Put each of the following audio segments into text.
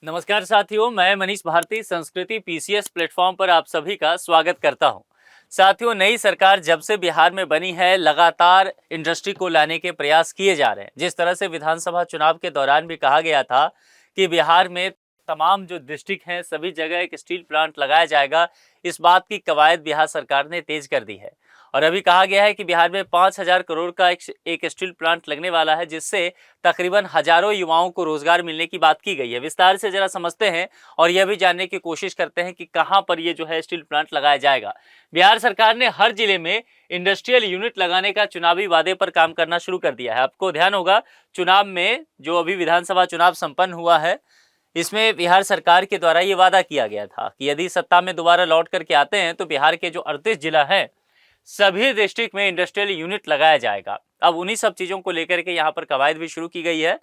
नमस्कार साथियों, मैं मनीष भारती संस्कृति पीसीएस प्लेटफॉर्म पर आप सभी का स्वागत करता हूं। साथियों, नई सरकार जब से बिहार में बनी है, लगातार इंडस्ट्री को लाने के प्रयास किए जा रहे हैं। जिस तरह से विधानसभा चुनाव के दौरान भी कहा गया था कि बिहार में तमाम जो डिस्ट्रिक्ट हैं सभी जगह एक स्टील प्लांट लगाया जाएगा, इस बात की कवायद बिहार सरकार ने तेज कर दी है। और अभी कहा गया है कि बिहार में 5,000 करोड़ का एक स्टील प्लांट लगने वाला है, जिससे तकरीबन हजारों युवाओं को रोजगार मिलने की बात की गई है। विस्तार से जरा समझते हैं और यह भी जानने की कोशिश करते हैं कि कहां पर ये जो है स्टील प्लांट लगाया जाएगा। बिहार सरकार ने हर जिले में इंडस्ट्रियल यूनिट लगाने का चुनावी वादे पर काम करना शुरू कर दिया है। आपको ध्यान होगा, चुनाव में जो अभी विधानसभा चुनाव संपन्न हुआ है, इसमें बिहार सरकार के द्वारा ये वादा किया गया था कि यदि सत्ता में दोबारा लौट करके आते हैं तो बिहार के जो 38 जिला हैं सभी डिस्ट्रिक्ट में इंडस्ट्रियल यूनिट लगाया जाएगा। अब उन्हीं सब चीज़ों को लेकर के यहाँ पर कवायद भी शुरू की गई है।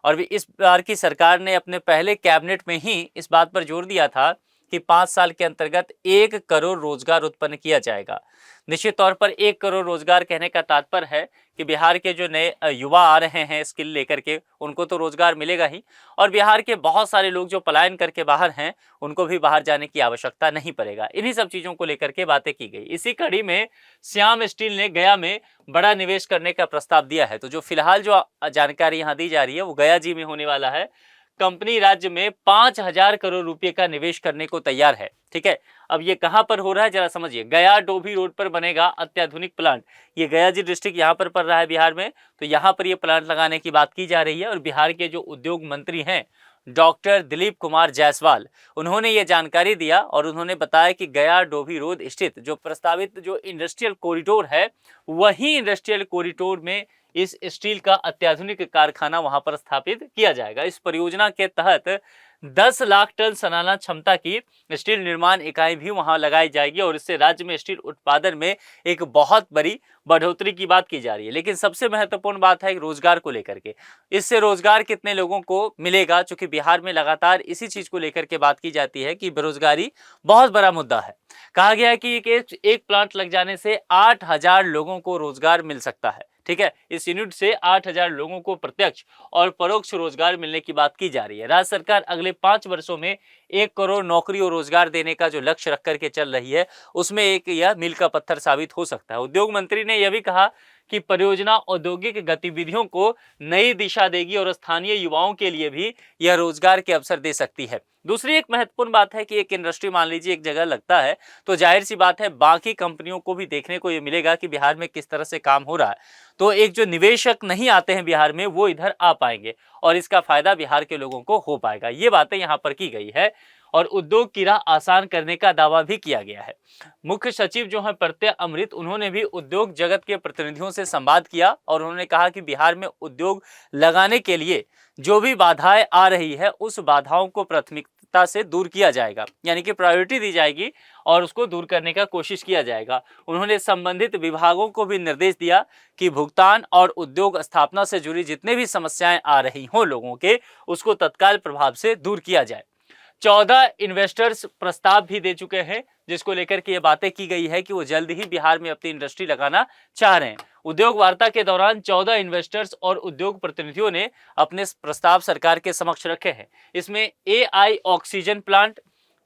और भी इस बार की सरकार ने अपने पहले कैबिनेट में ही इस बात पर जोर दिया था कि 5 साल के अंतर्गत 1 करोड़ रोजगार उत्पन्न किया जाएगा। निश्चित तौर पर 1 करोड़ रोजगार कहने का तात्पर्य है कि बिहार के जो नए युवा आ रहे हैं स्किल लेकर के, उनको तो रोजगार मिलेगा ही, और बिहार के बहुत सारे लोग जो पलायन करके बाहर हैं उनको भी बाहर जाने की आवश्यकता नहीं पड़ेगा। इन्हीं सब चीज़ों को लेकर के बातें की गई। इसी कड़ी में श्याम स्टील ने गया में बड़ा निवेश करने का प्रस्ताव दिया है। तो जो फिलहाल जो जानकारी यहाँ दी जा रही है वो गया जी में होने वाला है। कंपनी राज्य में 5,000 करोड़ रुपए का निवेश करने को तैयार है। ठीक है, अब ये कहां पर हो रहा है जरा समझिए। गया डोभी रोड पर बनेगा अत्याधुनिक प्लांट। ये गया जी डिस्ट्रिक्ट यहां पर पड़ रहा है बिहार में, तो यहां पर ये प्लांट लगाने की बात की जा रही है। और बिहार के जो उद्योग मंत्री हैं डॉक्टर दिलीप कुमार जायसवाल, उन्होंने ये जानकारी दिया और उन्होंने बताया कि गया डोभी रोड स्थित जो प्रस्तावित जो इंडस्ट्रियल कॉरिडोर है, वही इंडस्ट्रियल कॉरिडोर में इस स्टील का अत्याधुनिक कारखाना वहां पर स्थापित किया जाएगा। इस परियोजना के तहत 10 लाख टन सालाना क्षमता की स्टील निर्माण इकाई भी वहां लगाई जाएगी और इससे राज्य में स्टील उत्पादन में एक बहुत बड़ी बढ़ोतरी की बात की जा रही है। लेकिन सबसे महत्वपूर्ण बात है रोजगार को लेकर के। इससे रोजगार कितने लोगों को मिलेगा, चूंकि बिहार में लगातार इसी चीज को लेकर के बात की जाती है कि बेरोजगारी बहुत बड़ा मुद्दा है। कहा गया है कि एक प्लांट लग जाने से 8,000 लोगों को रोजगार मिल सकता है। ठीक है, इस यूनिट से 8,000 लोगों को प्रत्यक्ष और परोक्ष रोजगार मिलने की बात की जा रही है। राज्य सरकार अगले 5 वर्षों में 1 करोड़ नौकरी और रोजगार देने का जो लक्ष्य रख करके चल रही है, उसमें एक यह मील का पत्थर साबित हो सकता है। उद्योग मंत्री ने यह भी कहा कि परियोजना औद्योगिक गतिविधियों को नई दिशा देगी और स्थानीय युवाओं के लिए भी यह रोजगार के अवसर दे सकती है। दूसरी एक महत्वपूर्ण बात है कि एक इंडस्ट्री मान लीजिए एक जगह लगता है तो जाहिर सी बात है बाकी कंपनियों को भी देखने को ये मिलेगा कि बिहार में किस तरह से काम हो रहा है। तो एक जो निवेशक नहीं आते हैं बिहार में, वो इधर आ पाएंगे और इसका फायदा बिहार के लोगों को हो पाएगा। ये बातें यहाँ पर की गई है और उद्योग की राह आसान करने का दावा भी किया गया है। मुख्य सचिव जो है प्रत्यय अमृत, उन्होंने भी उद्योग जगत के प्रतिनिधियों से संवाद किया और उन्होंने कहा कि बिहार में उद्योग लगाने के लिए जो भी बाधाएं आ रही है उस बाधाओं को प्राथमिकता से दूर किया जाएगा, यानी कि प्रायोरिटी दी जाएगी और उसको दूर करने का कोशिश किया जाएगा। उन्होंने संबंधित विभागों को भी निर्देश दिया कि भुगतान और उद्योग स्थापना से जुड़ी जितने भी समस्याएं आ रही हों लोगों के, उसको तत्काल प्रभाव से दूर किया जाए। 14 इन्वेस्टर्स प्रस्ताव भी दे चुके हैं, जिसको लेकर के ये बातें की गई है कि वो जल्द ही बिहार में अपनी इंडस्ट्री लगाना चाह रहे हैं। उद्योग वार्ता के दौरान 14 इन्वेस्टर्स और उद्योग प्रतिनिधियों ने अपने प्रस्ताव सरकार के समक्ष रखे हैं। इसमें AI ऑक्सीजन प्लांट,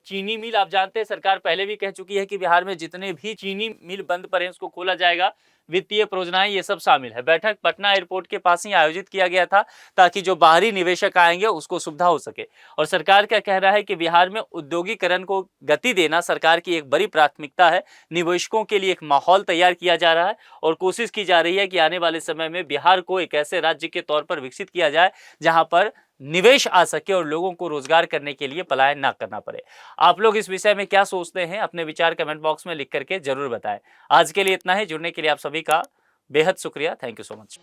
चीनी मिल, आप जानते हैं सरकार पहले भी कह चुकी है कि बिहार में जितने भी चीनी मिल बंद पड़े हैं उसको खोला जाएगा, वित्तीय परियोजनाएं, ये सब शामिल है। बैठक पटना एयरपोर्ट के पास ही आयोजित किया गया था ताकि जो बाहरी निवेशक आएंगे उसको सुविधा हो सके। और सरकार का कहना है कि बिहार में औद्योगिकरण को गति देना सरकार की एक बड़ी प्राथमिकता है। निवेशकों के लिए एक माहौल तैयार किया जा रहा है और कोशिश की जा रही है कि आने वाले समय में बिहार को एक ऐसे राज्य के तौर पर विकसित किया जाए जहां पर निवेश आ सके और लोगों को रोजगार करने के लिए पलायन ना करना पड़े। आप लोग इस विषय में क्या सोचते हैं, अपने विचार कमेंट बॉक्स में लिख करके जरूर बताएं। आज के लिए इतना ही। जुड़ने के लिए आप सभी का बेहद शुक्रिया। Thank you so much.